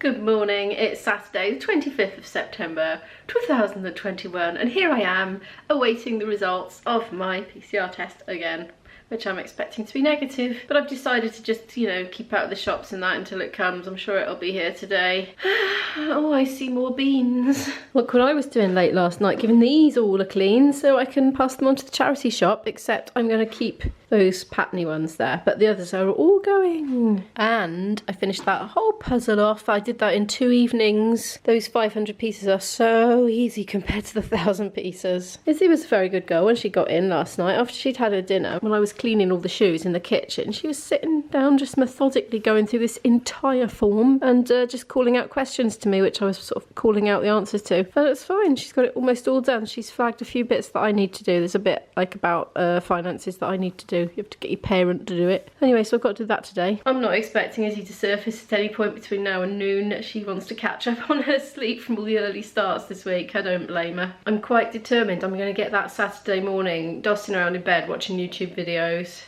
Good morning, it's Saturday the 25th of September 2021 and here I am awaiting the results of my PCR test again, which I'm expecting to be negative, but I've decided to just, keep out of the shops and that until it comes. I'm sure it'll be here today. Oh, I see more beans. Look what I was doing late last night, giving these all a clean so I can pass them on to the charity shop, except I'm going to keep those patiny ones there, but the others are all going. And I finished that whole puzzle off. I did that in 2 evenings. Those 500 pieces are so easy compared to the 1,000 pieces. Izzy was a very good girl when she got in last night after she'd had her dinner. When I was cleaning all the shoes in the kitchen, she was sitting down just methodically going through this entire form and just calling out questions to me, which I was sort of calling out the answers to. But it's fine, she's got it almost all done. She's flagged a few bits that I need to do. There's a bit like about finances that I need to do. You have to get your parent to do it. Anyway, so I've got to do that today. I'm not expecting Izzy to surface at any point between now and noon. She wants to catch up on her sleep from all the early starts this week. I don't blame her. I'm quite determined I'm going to get that Saturday morning dossing around in bed watching YouTube videos.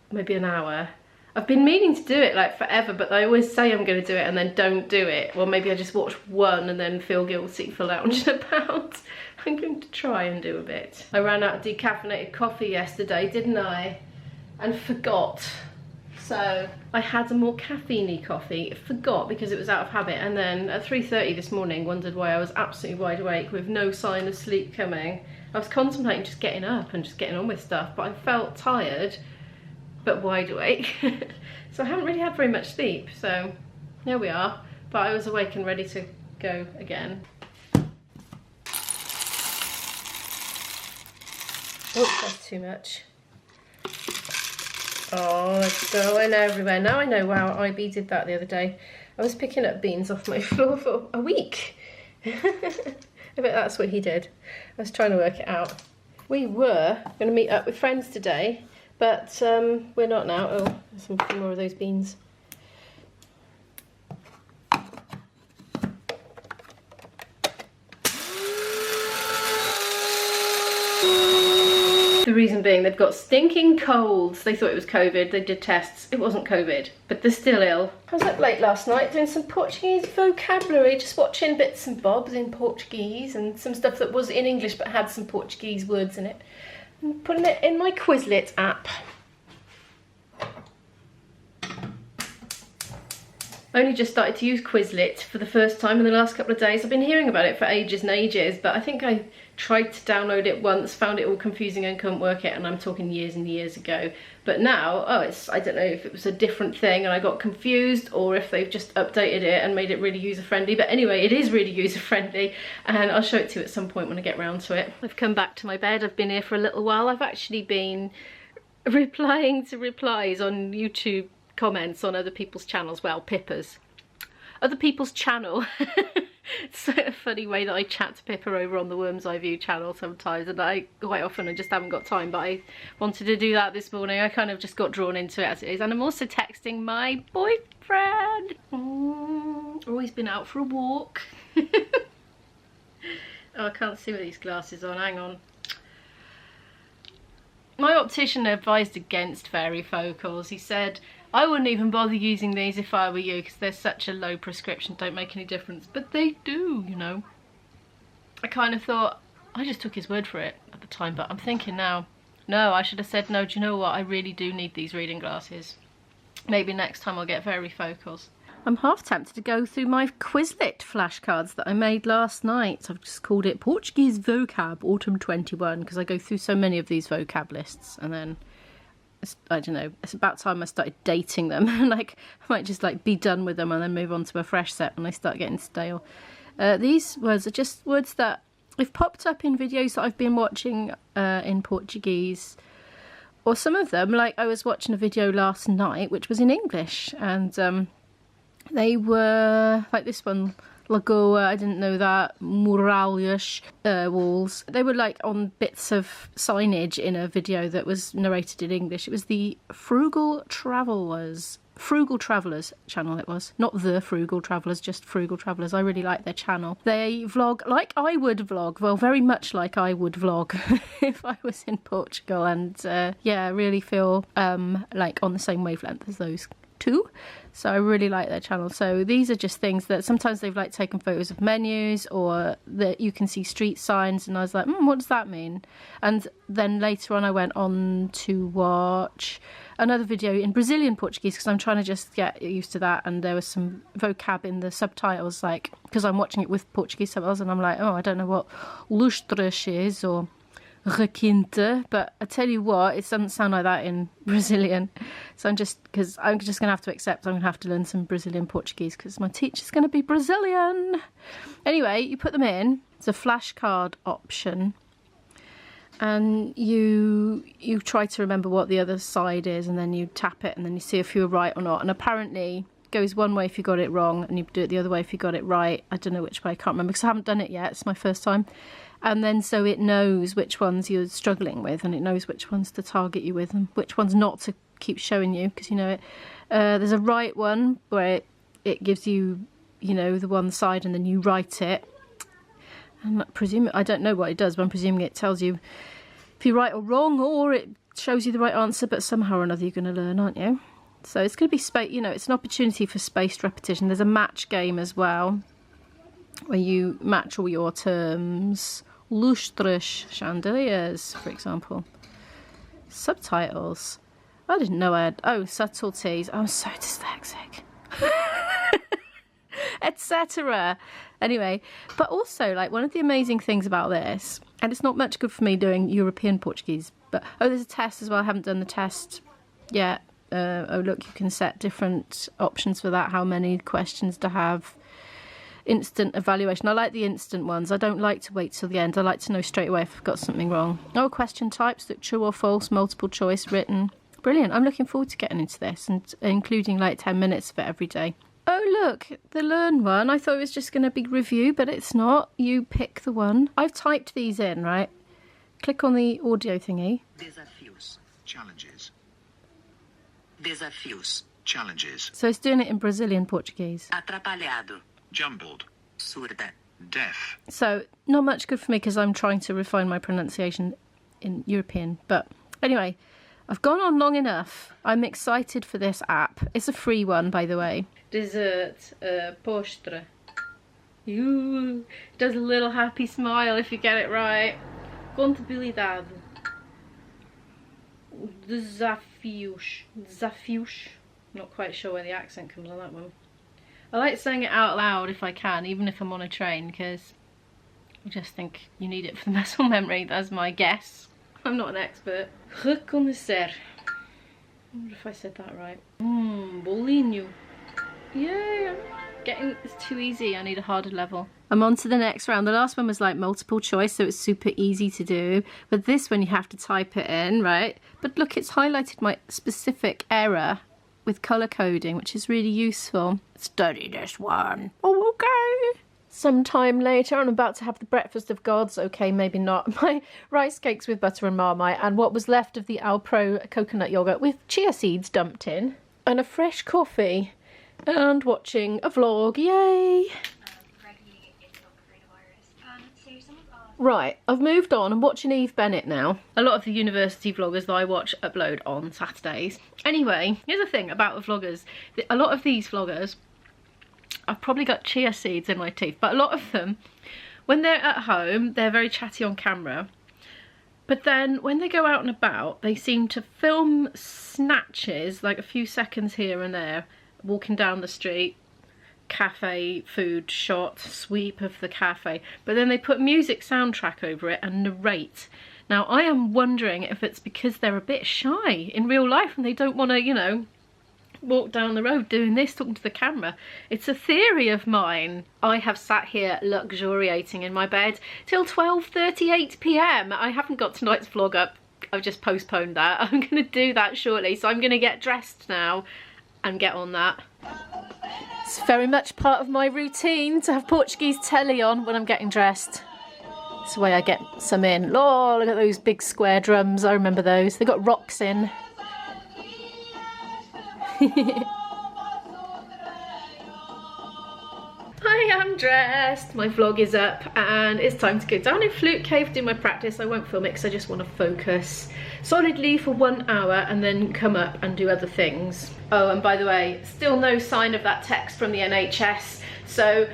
Maybe an hour. I've been meaning to do it like forever, but I always say I'm going to do it and then don't do it. Well, maybe I just watch one and then feel guilty for lounging about. I'm going to try and do a bit. I ran out of decaffeinated coffee yesterday, didn't I? And forgot. So I had a more caffeine-y coffee, forgot because it was out of habit, and then at 3:30 this morning wondered why I was absolutely wide awake with no sign of sleep coming. I was contemplating just getting up and just getting on with stuff, but I felt tired but wide awake. So I haven't really had very much sleep, so here we are. But I was awake and ready to go again. Oh, that's too much. Oh, it's going everywhere. Now I know how IB did that the other day. I was picking up beans off my floor for a week. I bet that's what he did. I was trying to work it out. We were going to meet up with friends today, but we're not now. Oh, there's some more of those beans. The reason being they've got stinking colds. They thought it was COVID. They did tests. It wasn't COVID, but they're still ill. I was up late last night doing some Portuguese vocabulary, just watching bits and bobs in Portuguese and some stuff that was in English but had some Portuguese words in it. And putting it in my Quizlet app. I only just started to use Quizlet for the first time in the last couple of days. I've been hearing about it for ages and ages, but I think I tried to download it once, found it all confusing and couldn't work it, and I'm talking years and years ago. But now, I don't know if it was a different thing and I got confused, or if they've just updated it and made it really user-friendly. But anyway, it is really user-friendly, and I'll show it to you at some point when I get round to it. I've come back to my bed. I've been here for a little while. I've actually been replying to replies on YouTube comments on other people's channels. Well, Pippa's. Other people's channel. It's a funny way that I chat to Pippa over on the Worm's Eye View channel sometimes, and I quite often just haven't got time, but I wanted to do that this morning. I kind of just got drawn into it as it is, and I'm also texting my boyfriend. Oh, he's been out for a walk. Oh, I can't see with these glasses on, hang on. My optician advised against varifocals. He said, I wouldn't even bother using these if I were you because they're such a low prescription, don't make any difference. But they do, you know. I kind of thought, I just took his word for it at the time, but I'm thinking now, no, I should have said no, do you know what, I really do need these reading glasses. Maybe next time I'll get varifocals. I'm half tempted to go through my Quizlet flashcards that I made last night. I've just called it Portuguese Vocab Autumn 21 because I go through so many of these vocab lists, and then I don't know, it's about time I started dating them and like I might just like be done with them and then move on to a fresh set when they start getting stale. These words are just words that have popped up in videos that I've been watching in Portuguese, or some of them, like I was watching a video last night which was in English, and they were like this one, Lagoa, I didn't know that, muralhas, walls. They were like on bits of signage in a video that was narrated in English. It was the Frugal Travellers channel it was. Not the Frugal Travellers, just Frugal Travellers. I really like their channel. They vlog like I would vlog, well, very much like I would vlog if I was in Portugal, and yeah, I really feel like on the same wavelength as those too. So I really like their channel. So these are just things that sometimes they've like taken photos of menus, or that you can see street signs, and I was like, what does that mean? And then later on I went on to watch another video in Brazilian Portuguese, because I'm trying to just get used to that, and there was some vocab in the subtitles, like, because I'm watching it with Portuguese subtitles, and I'm like, oh, I don't know what lustras is or requinte, but I tell you what, it doesn't sound like that in Brazilian. So I'm just gonna have to accept I'm gonna have to learn some Brazilian Portuguese, because my teacher's gonna be Brazilian. Anyway, you put them in. It's a flashcard option, and you try to remember what the other side is, and then you tap it, and then you see if you were right or not. And apparently it goes one way if you got it wrong, and you do it the other way if you got it right. I don't know which way, I can't remember, because I haven't done it yet, it's my first time. And then so it knows which ones you're struggling with, and it knows which ones to target you with and which ones not to keep showing you, because you know it. There's a right one where it gives you, you know, the one side, and then you write it. And I don't know what it does, but I'm presuming it tells you if you're right or wrong, or it shows you the right answer, but somehow or another you're going to learn, aren't you? So it's going to be you know, it's an opportunity for spaced repetition. There's a match game as well, where you match all your terms. Lustras, chandeliers, for example. Subtitles. I didn't know I had. Oh, subtleties. I'm so dyslexic. Etc. Anyway, but also, like, one of the amazing things about this, and it's not much good for me doing European Portuguese, but oh, there's a test as well. I haven't done the test yet. Oh, look, you can set different options for that, how many questions to have. Instant evaluation. I like the instant ones. I don't like to wait till the end. I like to know straight away if I've got something wrong. Oh, question types, look, true or false, multiple choice, written. Brilliant. I'm looking forward to getting into this, and including like 10 minutes of it every day. Oh, look, the learn one. I thought it was just going to be review, but it's not. You pick the one. I've typed these in, right? Click on the audio thingy. Desafios. Challenges. Desafios. Challenges. So it's doing it in Brazilian Portuguese. Atrapalhado. Jumbled. Surda. Deaf. So not much good for me, because I'm trying to refine my pronunciation in European. But anyway, I've gone on long enough. I'm excited for this app. It's a free one, by the way. Dessert, postre. It does a little happy smile if you get it right. Contabilidade. Desafios. Desafios. Not quite sure where the accent comes on that one. I like saying it out loud if I can, even if I'm on a train, because I just think you need it for the muscle memory. That's my guess. I'm not an expert. Reconhecer. I wonder if I said that right. Bolinho. Yeah. It's too easy. I need a harder level. I'm on to the next round. The last one was like multiple choice, so it's super easy to do. But this one you have to type it in, right? But look, it's highlighted my specific error with colour coding, which is really useful. Study this one. Oh, okay. Sometime later, I'm about to have the breakfast of gods. Okay, maybe not. My rice cakes with butter and Marmite, and what was left of the Alpro coconut yogurt with chia seeds dumped in, and a fresh coffee, and watching a vlog. Yay! Right, I've moved on. I'm watching Eve Bennett now. A lot of the university vloggers that I watch upload on Saturdays. Anyway, here's the thing about the vloggers. A lot of these vloggers, I've probably got chia seeds in my teeth, but a lot of them, when they're at home, they're very chatty on camera. But then when they go out and about, they seem to film snatches, like a few seconds here and there, walking down the street, cafe food shot, sweep of the cafe, but then they put music soundtrack over it and narrate. Now I am wondering if it's because they're a bit shy in real life and they don't want to, you know, walk down the road doing this, talking to the camera. It's a theory of mine. I have sat here luxuriating in my bed till 12:38 p.m. I haven't got tonight's vlog up. I've just postponed that. I'm going to do that shortly, so I'm going to get dressed now and get on that. It's very much part of my routine to have Portuguese telly on when I'm getting dressed. It's the way I get some in. Oh, look at those big square drums. I remember those. They got rocks in. I am dressed. My vlog is up and it's time to go down in Flute Cave, do my practice. I won't film it because I just want to focus. solidly for 1 hour and then come up and do other things. Oh, and by the way, still no sign of that text from the NHS, so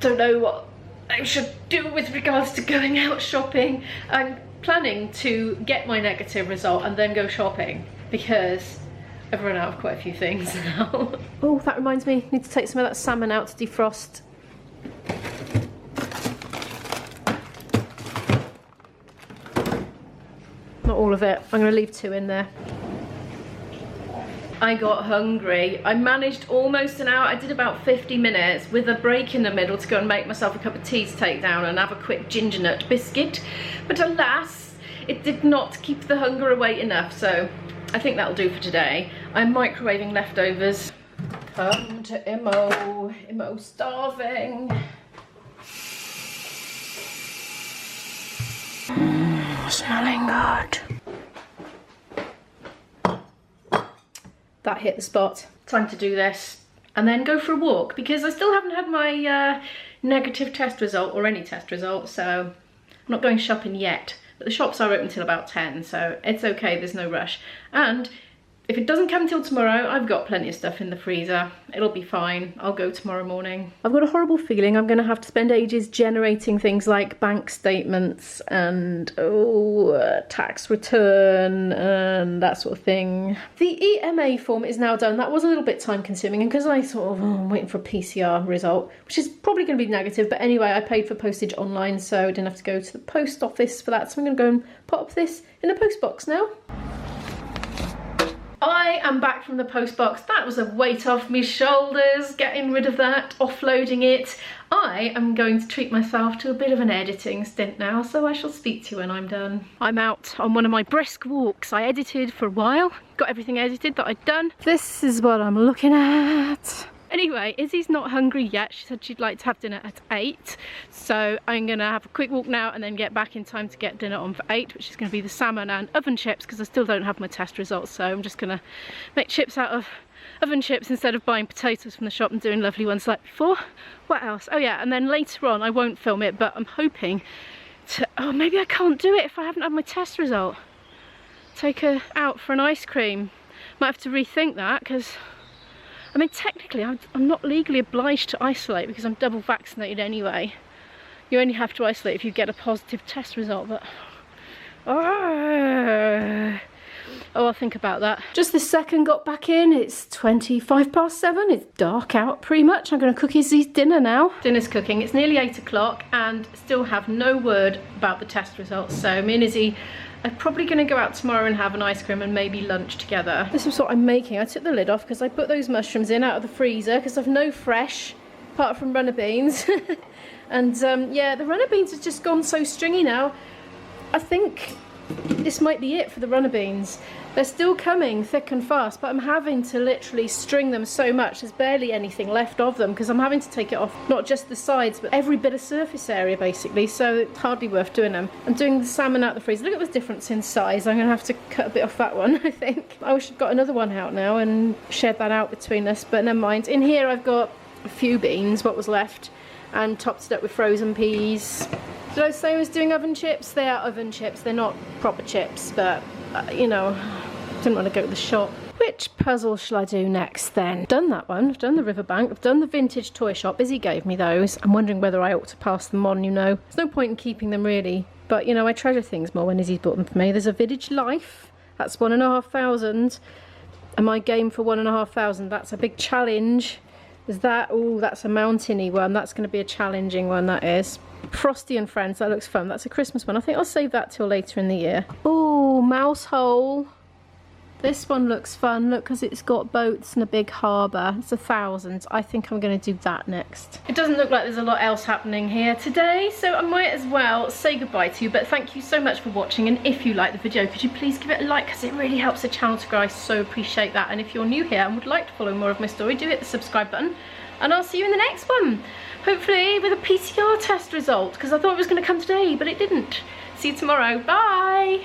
don't know what I should do with regards to going out shopping. I'm planning to get my negative result and then go shopping because I've run out of quite a few things now. Oh, that reminds me, I need to take some of that salmon out to defrost. Not all of it, I'm going to leave 2 in there. I got hungry. I managed almost an hour. I did about 50 minutes with a break in the middle to go and make myself a cup of tea to take down and have a quick ginger nut biscuit. But alas, it did not keep the hunger away enough, so I think that'll do for today. I'm microwaving leftovers. Come to Imo. Imo starving. Smelling good. That hit the spot. Time to do this and then go for a walk because I still haven't had my negative test result or any test result, so I'm not going shopping yet. But the shops are open till about 10, so it's okay, there's no rush. And if it doesn't come till tomorrow, I've got plenty of stuff in the freezer. It'll be fine. I'll go tomorrow morning. I've got a horrible feeling I'm going to have to spend ages generating things like bank statements and tax return and that sort of thing. The EMA form is now done. That was a little bit time consuming, and because I sort of I'm waiting for a PCR result, which is probably going to be negative, but anyway, I paid for postage online, so I didn't have to go to the post office for that. So I'm going to go and pop this in a post box now. I am back from the post box. That was a weight off my shoulders, getting rid of that, offloading it. I am going to treat myself to a bit of an editing stint now, so I shall speak to you when I'm done. I'm out on one of my brisk walks. I edited for a while, got everything edited that I'd done. This is what I'm looking at. Anyway, Izzy's not hungry yet. She said she'd like to have dinner at 8. So I'm gonna have a quick walk now and then get back in time to get dinner on for 8, which is gonna be the salmon and oven chips because I still don't have my test results. So I'm just gonna make chips out of oven chips instead of buying potatoes from the shop and doing lovely ones like before. What else? Oh yeah, and then later on, I won't film it, but I'm hoping to, oh, maybe I can't do it if I haven't had my test result. Take her out for an ice cream. Might have to rethink that because I mean, technically, I'm not legally obliged to isolate because I'm double vaccinated anyway. You only have to isolate if you get a positive test result, but oh, I'll think about that. Just this second got back in. It's 7:25. It's dark out pretty much. I'm going to cook Izzy's dinner now. Dinner's cooking. It's nearly 8 o'clock and still have no word about the test results. So me and Izzy are probably going to go out tomorrow and have an ice cream and maybe lunch together. This is what I'm making. I took the lid off because I put those mushrooms in out of the freezer because I've no fresh apart from runner beans. And yeah, the runner beans have just gone so stringy now. I think this might be it for the runner beans. They're still coming thick and fast, but I'm having to literally string them so much. There's barely anything left of them because I'm having to take it off not just the sides, but every bit of surface area basically, so it's hardly worth doing them. I'm doing the salmon out of the freezer. Look at the difference in size. I'm going to have to cut a bit off that one, I think. I wish I'd got another one out now and shared that out between us, but never mind. In here I've got a few beans, what was left, and topped it up with frozen peas. Did I say I was doing oven chips? They are oven chips. They're not proper chips, but you know, didn't want to go to the shop. Which puzzle shall I do next then? Done that one. I've done the riverbank. I've done the vintage toy shop. Izzy gave me those. I'm wondering whether I ought to pass them on, you know. There's no point in keeping them really, but you know, I treasure things more when Izzy's bought them for me. There's a Village Life. That's 1,500. And my game for 1,500. That's a big challenge. There's that. Oh, that's a mountainy one. That's going to be a challenging one, that is. Frosty and Friends, that looks fun. That's a Christmas one. I think I'll save that till later in the year. Oh, mouse hole. This one looks fun. Look, because it's got boats and a big harbour. It's 1,000. I think I'm going to do that next. It doesn't look like there's a lot else happening here today, so I might as well say goodbye to you. But thank you so much for watching, and if you like the video, could you please give it a like, because it really helps the channel to grow. I so appreciate that. And if you're new here and would like to follow more of my story, do hit the subscribe button, and I'll see you in the next one. Hopefully with a PCR test result, because I thought it was going to come today, but it didn't. See you tomorrow. Bye!